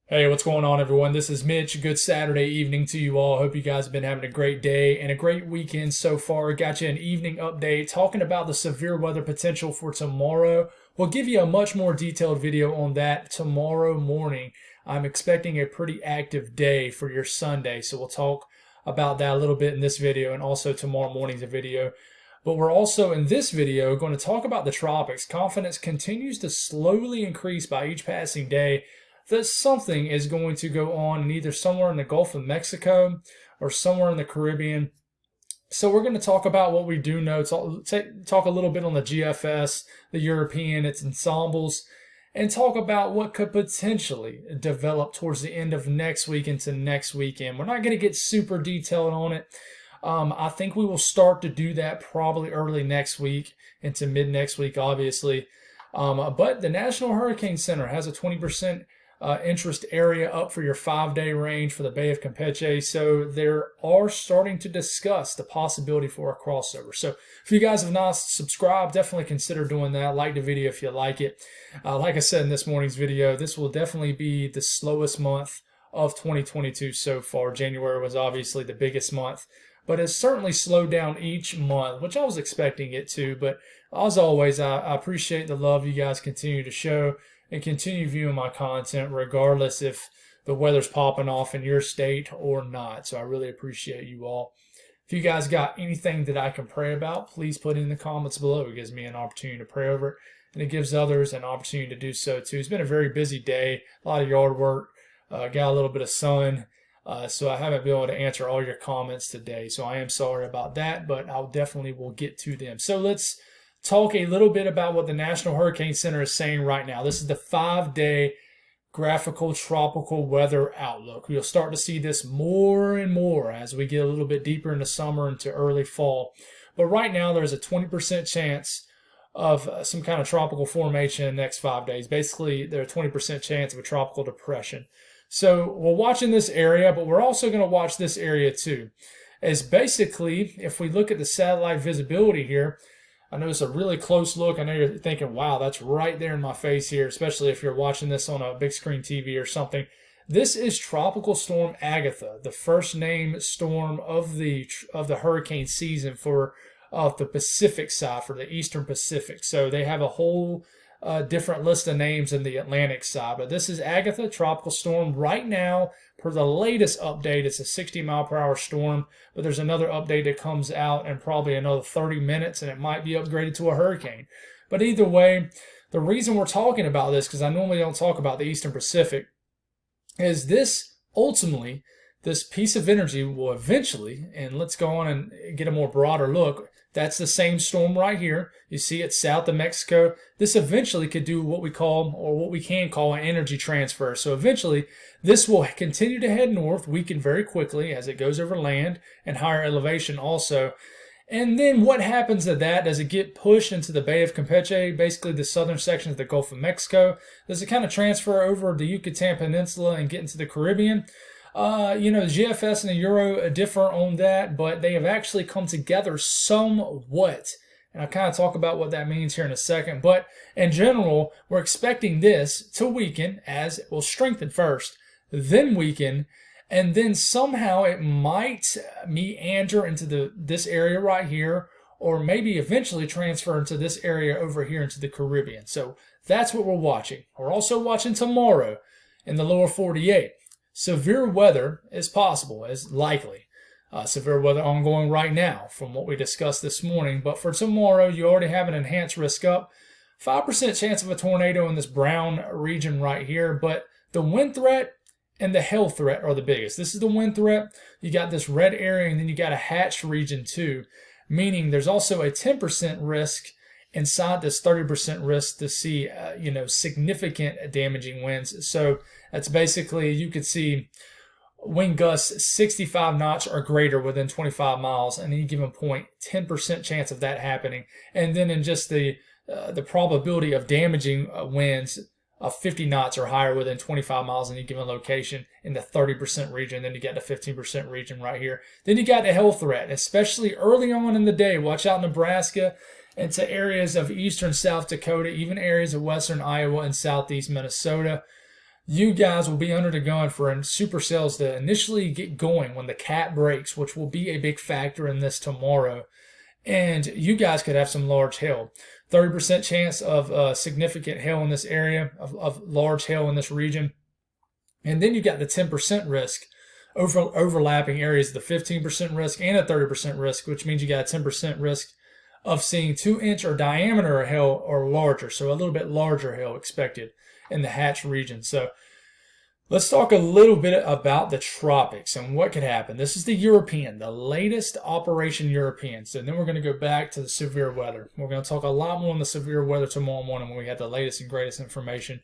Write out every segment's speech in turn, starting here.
Hey, what's going on, everyone? This is Mitch. Good Saturday evening to you all. Hope you guys have been having a great day and a great weekend so far. Got you an evening update talking about the severe weather potential for tomorrow. We'll give you a much more detailed video on that tomorrow morning. I'm expecting a pretty active day for your Sunday, so we'll talk about that a little bit in this video and also tomorrow morning's video. But we're also in this video going to talk about the tropics. Confidence continues to slowly increase by each passing day that something is going to go on in either somewhere in the Gulf of Mexico or somewhere in the Caribbean. So we're going to talk about what we do know, talk a little bit on the GFS, the European, its ensembles, and talk about what could potentially develop towards the end of next week into next weekend. We're not going to get super detailed on it. I think we will start to do that probably early next week into mid next week, obviously. But the National Hurricane Center has a 20% interest area up for your 5-day range for the Bay of Campeche. So they are starting to discuss the possibility for a crossover. So if you guys have not subscribed, definitely consider doing that. Like the video if you like it. Like I said in this morning's video, this will definitely be the slowest month of 2022 so far. January was obviously the biggest month, but it's certainly slowed down each month, which I was expecting it to. But as always, I appreciate the love you guys continue to show and continue viewing my content regardless if the weather's popping off in your state or not. So I really appreciate you all. If you guys got anything that I can pray about, please put it in the comments below. It gives me an opportunity to pray over it, and it gives others an opportunity to do so too. It's been a very busy day, a lot of yard work, got a little bit of sun, so I haven't been able to answer all your comments today. So I am sorry about that, but I'll definitely will get to them. So let's talk a little bit about what the National Hurricane Center is saying right now. This is the 5-day graphical tropical weather outlook. You'll start to see this more and more as we get a little bit deeper into summer into early fall. But right now there's a 20% chance of some kind of tropical formation in the next 5 days. Basically, there's a 20% chance of a tropical depression. So we're watching this area, but we're also going to watch this area too. As basically, if we look at the satellite visibility here, I know it's a really close look. I know you're thinking, wow, that's right there in my face here, especially if you're watching this on a big screen TV or something. This is Tropical Storm Agatha, the first name storm of the hurricane season for the Pacific side, for the Eastern Pacific. So they have a whole different list of names in the Atlantic side. But this is Agatha, tropical storm. Right now, per the latest update, it's a 60-mile-per-hour storm. But there's another update that comes out in probably another 30 minutes, and it might be upgraded to a hurricane. But either way, the reason we're talking about this, because I normally don't talk about the Eastern Pacific, is this ultimately, this piece of energy will eventually, and let's go on and get a more broader look. That's the same storm right here. You see it south of Mexico. This eventually could do what we call, or what we can call, an energy transfer. So eventually, this will continue to head north, weaken very quickly as it goes over land and higher elevation also. And then what happens to that? Does it get pushed into the Bay of Campeche, basically the southern section of the Gulf of Mexico? Does it kind of transfer over the Yucatan Peninsula and get into the Caribbean? The GFS and the Euro differ on that, but they have actually come together somewhat. And I'll kind of talk about what that means here in a second. But in general, we're expecting this to weaken, as it will strengthen first, then weaken, and then somehow it might meander into this area right here, or maybe eventually transfer into this area over here into the Caribbean. So that's what we're watching. We're also watching tomorrow in the lower 48. Severe weather is possible, is likely. Severe weather ongoing right now from what we discussed this morning. But for tomorrow, you already have an enhanced risk up. 5% chance of a tornado in this brown region right here. But the wind threat and the hail threat are the biggest. This is the wind threat. You got this red area, and then you got a hatched region too. Meaning there's also a 10% risk inside this 30% risk to see, significant damaging winds. So that's basically, you could see wind gusts 65 knots or greater within 25 miles, and any given point, 10% chance of that happening. And then in just the probability of damaging winds of 50 knots or higher within 25 miles in any given location in the 30% region. Then you got the 15% region right here. Then you got the hail threat, especially early on in the day. Watch out Nebraska, into areas of eastern South Dakota, even areas of western Iowa and southeast Minnesota. you guys will be under the gun for supercells to initially get going when the cap breaks, which will be a big factor in this tomorrow. And you guys could have some large hail. 30% chance of significant hail in this area, of large hail in this region. And then you got the 10% risk overlapping areas, the 15% risk and a 30% risk, which means you got a 10% risk of seeing 2-inch or diameter hail or larger, so a little bit larger hail expected in the Hatch region. So let's talk a little bit about the tropics and what could happen. This is the European, the latest Operation European. So then we're going to go back to the severe weather. We're going to talk a lot more on the severe weather tomorrow morning when we have the latest and greatest information.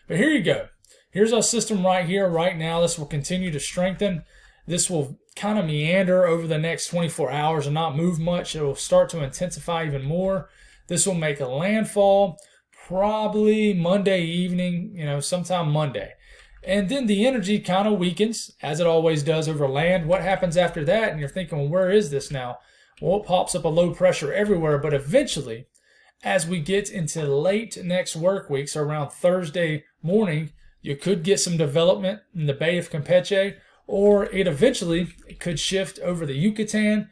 But here you go. Here's our system right here, right now. This will continue to strengthen. This will kind of meander over the next 24 hours and not move much. It will start to intensify even more. This will make a landfall probably Monday evening, sometime Monday. And then the energy kind of weakens, as it always does over land. What happens after that? And you're thinking, well, where is this now? Well, it pops up a low pressure everywhere, but eventually, as we get into late next work week, so around Thursday morning, you could get some development in the Bay of Campeche, or it could shift over the Yucatan.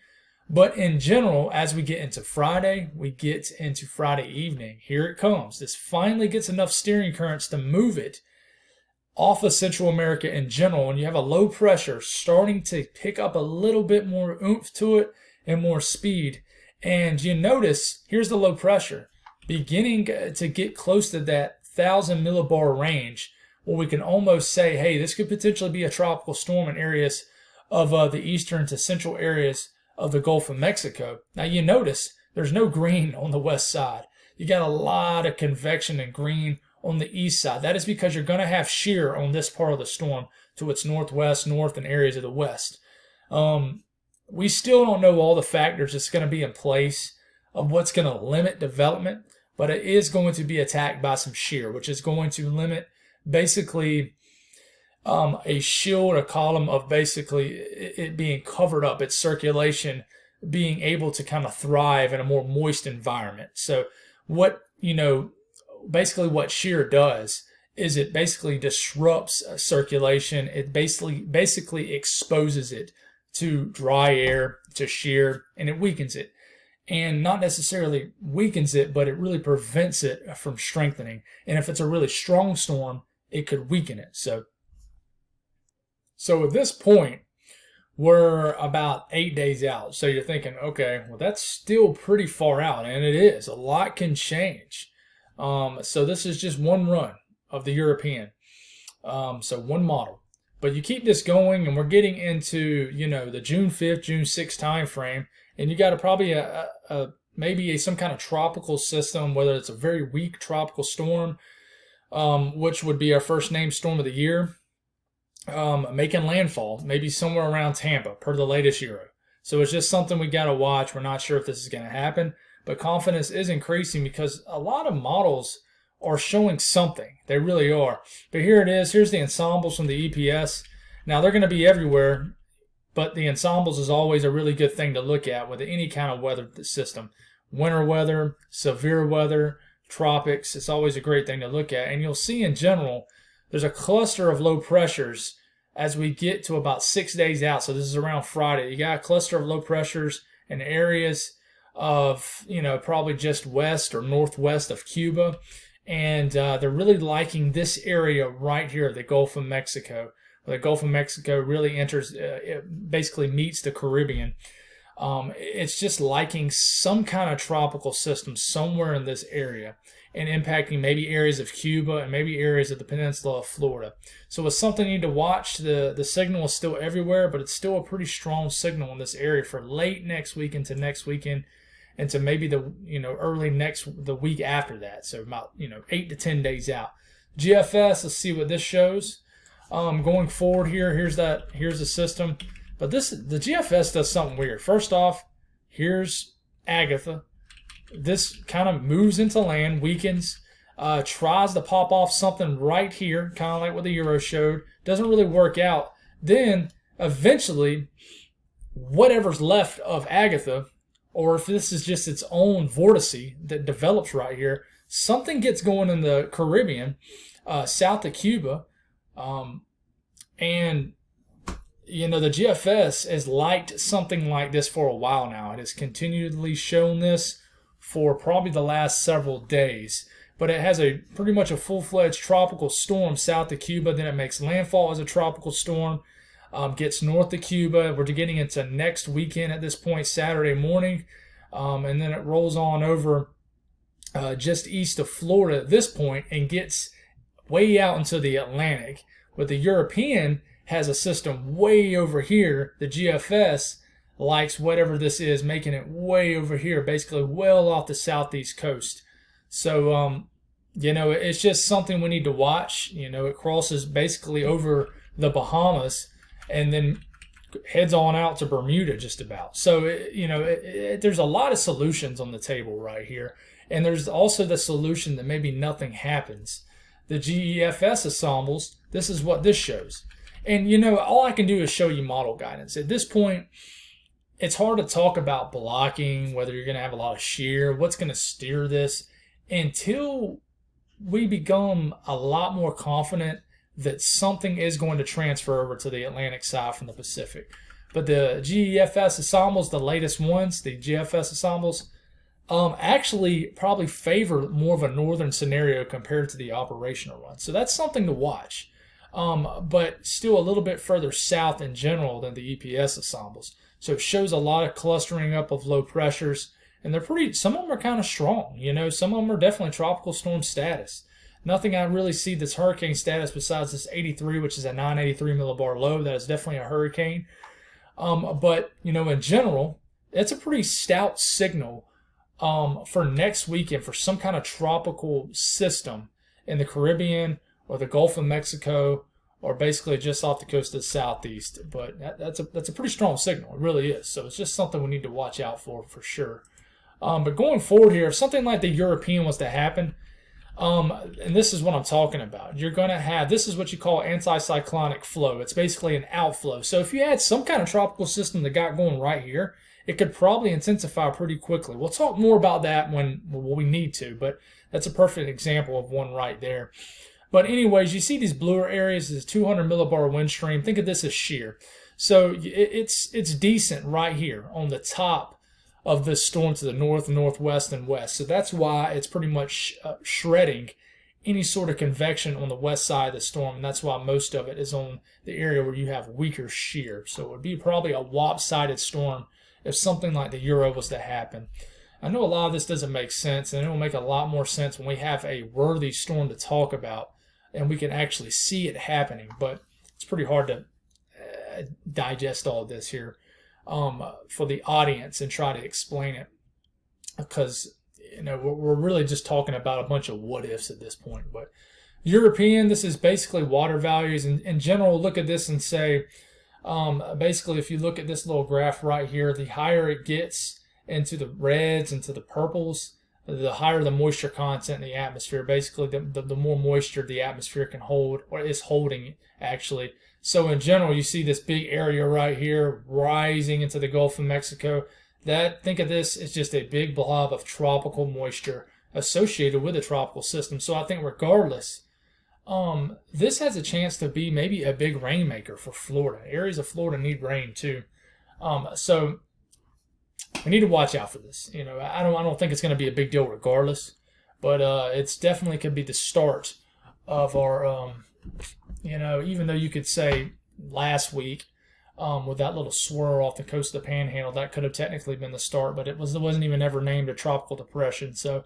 But in general, as we get into Friday, we get into Friday evening. Here it comes. This finally gets enough steering currents to move it off of Central America in general. When you have a low pressure starting to pick up a little bit more oomph to it and more speed. And you notice, here's the low pressure beginning to get close to that 1,000 millibar range, where we can almost say, hey, this could potentially be a tropical storm in areas of the eastern to central areas of the Gulf of Mexico. Now you notice there's no green on the west side. You got a lot of convection and green on the east side. That is because you're going to have shear on this part of the storm to its northwest, north, and areas of the west. We still don't know all the factors that's going to be in place of what's going to limit development, but it is going to be attacked by some shear, which is going to limit basically a shield, a column of basically it being covered up, its circulation being able to kind of thrive in a more moist environment. So basically what shear does is it basically disrupts circulation. It basically exposes it to dry air, to shear, and it weakens it. And not necessarily weakens it, but it really prevents it from strengthening. And if it's a really strong storm, it could weaken it. So at this point, we're about 8 days out. So you're thinking, okay, well, that's still pretty far out. And it is. A lot can change. So this is just one run of the European. So one model. But you keep this going, and we're getting into, the June 5th, June 6th time frame. And you got probably maybe some kind of tropical system, whether it's a very weak tropical storm, which would be our first named storm of the year, making landfall, maybe somewhere around Tampa, per the latest Euro. So it's just something we got to watch. We're not sure if this is going to happen, but confidence is increasing because a lot of models are showing something. They really are. But here it is. Here's the ensembles from the EPS. Now, they're going to be everywhere, but the ensembles is always a really good thing to look at with any kind of weather system. Winter weather, severe weather, tropics, it's always a great thing to look at. And you'll see in general, there's a cluster of low pressures as we get to about 6 days out. So this is around Friday. You got a cluster of low pressures in areas of, probably just west or northwest of Cuba. And they're really liking this area right here, the Gulf of Mexico. The Gulf of Mexico really enters, it basically meets the Caribbean. It's just liking some kind of tropical system somewhere in this area and impacting maybe areas of Cuba and maybe areas of the peninsula of Florida. So it's something you need to watch. The signal is still everywhere, but it's still a pretty strong signal in this area for late next week into next weekend, and to maybe the early the week after that. So about 8 to 10 days out. GFS, let's see what this shows. Going forward here's the system. But the GFS does something weird. First off, here's Agatha. This kind of moves into land, weakens, tries to pop off something right here, kind of like what the Euro showed. Doesn't really work out. Then eventually, whatever's left of Agatha, or if this is just its own vortice that develops right here, something gets going in the Caribbean, south of Cuba, And the GFS has liked something like this for a while now. It has continually shown this for probably the last several days. But it has a pretty much a full-fledged tropical storm south of Cuba. Then it makes landfall as a tropical storm, gets north of Cuba. We're getting into next weekend at this point, Saturday morning. And then it rolls on over just east of Florida at this point and gets way out into the Atlantic. But the European has a system way over here. The GFS likes whatever this is, making it way over here, basically well off the southeast coast. So, it's just something we need to watch. It crosses basically over the Bahamas and then heads on out to Bermuda just about. So, there's a lot of solutions on the table right here. And there's also the solution that maybe nothing happens. The GEFS ensembles, this is what this shows. And, all I can do is show you model guidance. At this point, it's hard to talk about blocking, whether you're going to have a lot of shear, what's going to steer this, until we become a lot more confident that something is going to transfer over to the Atlantic side from the Pacific. But the GEFS ensembles, the latest ones, the GFS ensembles, actually probably favor more of a northern scenario compared to the operational run. So that's something to watch. But still a little bit further south in general than the EPS ensembles. So it shows a lot of clustering up of low pressures. And some of them are kind of strong. Some of them are definitely tropical storm status. Nothing I really see that's hurricane status besides this 83, which is a 983 millibar low. That is definitely a hurricane. But, in general, it's a pretty stout signal for next weekend for some kind of tropical system in the Caribbean or the Gulf of Mexico, or basically just off the coast of the southeast. But that's a pretty strong signal. It really is. So it's just something we need to watch out for sure. But going forward here, if something like the European was to happen, and this is what I'm talking about, you're going to have, this is what you call anticyclonic flow. It's basically an outflow. So if you had some kind of tropical system that got going right here, it could probably intensify pretty quickly. We'll talk more about that when we need to, but that's a perfect example of one right there. But anyways, you see these bluer areas, this 200 millibar wind stream. Think of this as shear. So it's decent right here on the top of this storm to the north, northwest, and west. So that's why it's pretty much shredding any sort of convection on the west side of the storm, and that's why most of it is on the area where you have weaker shear. So it would be probably a lopsided storm if something like the Euro was to happen. I know a lot of this doesn't make sense, and it will make a lot more sense when we have a worthy storm to talk about and we can actually see it happening, but it's pretty hard to digest all of this here for the audience and try to explain it, because we're really just talking about a bunch of what ifs at this point. But European, this is basically water values. And in general, look at this and say, basically, if you look at this little graph right here, the higher it gets into the reds, into the purples, the higher the moisture content in the atmosphere. Basically, the more moisture the atmosphere can hold, or is holding, actually. So in general, you see this big area right here rising into the Gulf of Mexico. Think of this as just a big blob of tropical moisture associated with a tropical system. So I think regardless, this has a chance to be maybe a big rainmaker for Florida. Areas of Florida need rain too. So we need to watch out for this. I don't think it's going to be a big deal regardless, but it's definitely could be the start of our, even though you could say last week with that little swirl off the coast of the Panhandle, that could have technically been the start, but it wasn't even ever named a tropical depression. So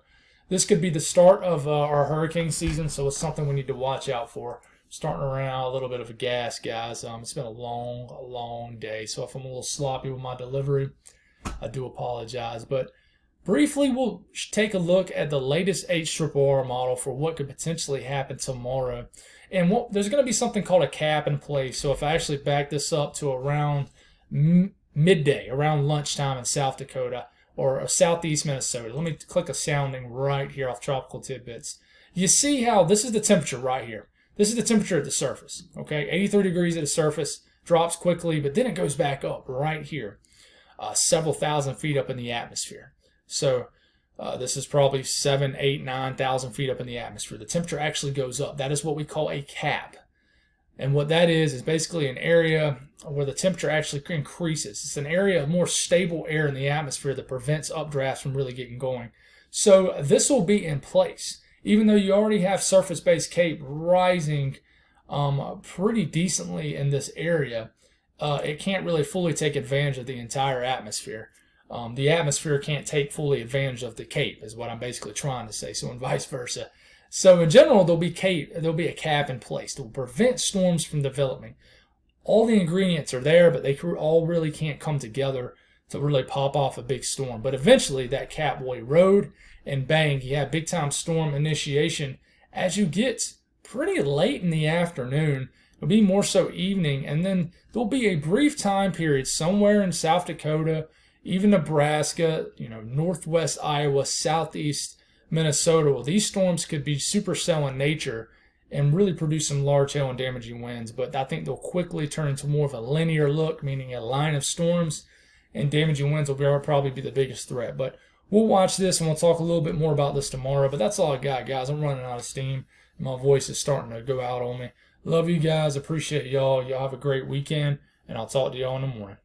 this could be the start of our hurricane season. So it's something we need to watch out for. Starting around a little bit of a gas, guys. It's been a long day. So if I'm a little sloppy with my delivery, I do apologize. But briefly, we'll take a look at the latest HRRR model for what could potentially happen tomorrow. And there's going to be something called a cap in place. So if I actually back this up to around midday, around lunchtime in South Dakota or southeast Minnesota. Let me click a sounding right here off Tropical Tidbits. You see how this is the temperature right here. This is the temperature at the surface. Okay, 83 degrees at the surface, drops quickly, but then it goes back up right here, several thousand feet up in the atmosphere. So this is probably 7, 8, 9,000 feet up in the atmosphere. The temperature actually goes up. That is what we call a cap. And what that is basically an area where the temperature actually increases. It's an area of more stable air in the atmosphere that prevents updrafts from really getting going. So this will be in place. Even though you already have surface-based CAPE rising pretty decently in this area, it can't really fully take advantage of the entire atmosphere. The atmosphere can't take fully advantage of the CAPE, is what I'm basically trying to say, so and vice versa. So in general, there'll be a cap in place that will prevent storms from developing. All the ingredients are there, but they all really can't come together to really pop off a big storm. But eventually, that cap will erode, and bang, you have big-time storm initiation as you get pretty late in the afternoon. It'll be more so evening, and then there'll be a brief time period somewhere in South Dakota, even Nebraska, northwest Iowa, southeast Minnesota. Well, these storms could be supercell in nature and really produce some large hail and damaging winds, but I think they'll quickly turn into more of a linear look, meaning a line of storms, and damaging winds will probably be the biggest threat. But we'll watch this, and we'll talk a little bit more about this tomorrow. But that's all I got, guys. I'm running out of steam. My voice is starting to go out on me. Love you guys. Appreciate y'all. Y'all have a great weekend, and I'll talk to y'all in the morning.